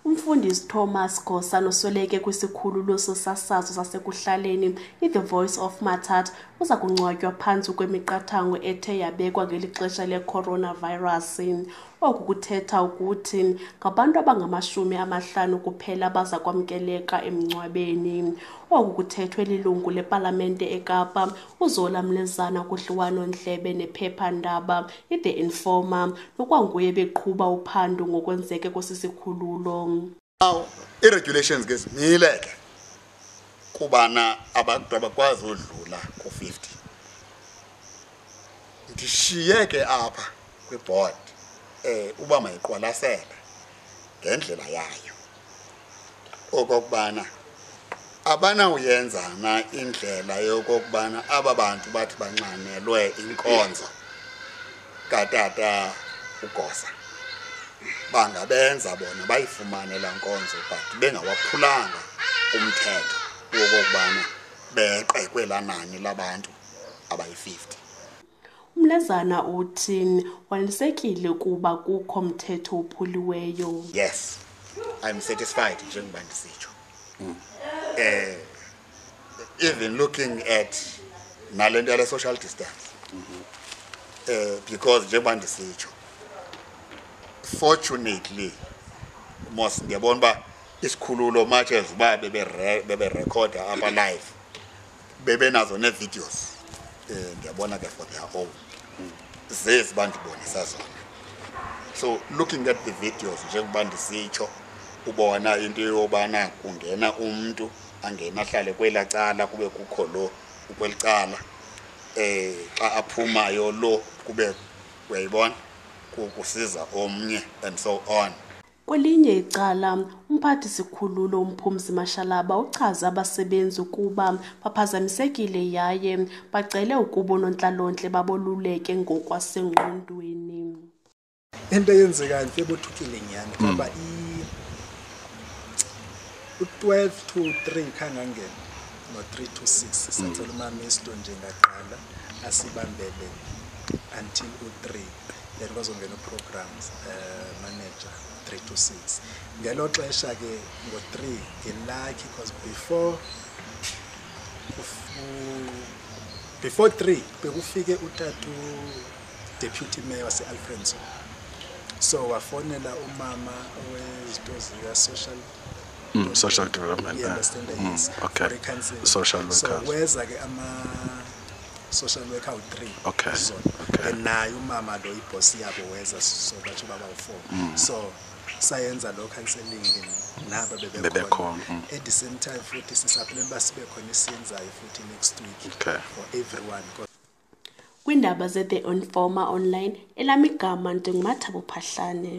Umfundisi Thomas Gosa nosweleke kwisikhululo sosasazi sasekuhleleni The Voice of Matat uzakungcwatywa phantsi kwemiqathango ethe yabekwa ngelixesha le-coronavirus. Oku kuthetha ukuthi ngabantu abangamashumi amahlanu kuphela baza kwamkeleka emngcwabeni. Oku kuthethwe lilungu lepalamente eKapa uZola Mlezana kudliwano-ndlebe nephephandaba The Informer nokwanguye beqhuba uphando ngokwenzeke kwesisikhululo. Now, i-regulations ke zimile ke kubana abantu abakwazi udlula ku-50. Ndishiye ke apha kwi-board uba mayiqwalasele ngendlela yayo okokubana abanawuyenza na indlela yokokubana aba bantu bathi banxanelwe inkonzo katata uGosa bangabenza bona bayifumane laa nkonzo but bengawaphulanga umthetho wokokubana beqekwe laa nani labantu abayi-50. Mlezana uthi wanisekile kuba kukho mthetho uphuliweyo. Yes, I'm satisfied njengoba ndisitsho. Even looking at nalento yale social distance, because njengoba ndisitsho, fortunately most ndiyabona uba isikhululo much as uba bebe-recorda apha live bebenazo nee-videos ndiyabona ke for their own zezi bandibonisa zona. So looking at the videos njengoba ndisitsho ubona into yobana kungena umntu angena ahlale kwela cala kube kukho lo ukwelicala xa aphumayo lo kube uyayibona kusiza omnye and so on. Kwelinye icala umphathi sikhululo uMphumzi Mashalaba uchaza abasebenzi ukuba baphazamisekile yaye bacele ukuba nontlalontle baboluleke ngokwasengqondweni. Into eyenzekayo ebothukile nyani ngoba u-12 to 3 khangangena no-3 to 6 sicela umama isto njengaqala asibambele until u-3 then bazongena programs manager 3 to 6 ngelo xesha ke ngo-3 ngelucky because before 3 bekufike utatu deputy mayor wase-Alfredson, so wafonela umama wezinto social development. Yes, okay. Social workers. So weza ke social worker u3 okay. So and naye umama lo iboss yabo weza so bathi baba u4 so sayenza lo counseling naba bebekhona at the same time futhi sisaphelele basibe khona isiyenzayo futhi next week for everyone. Kwindaba The Informer online elamigama ndingumathabo Phahlane.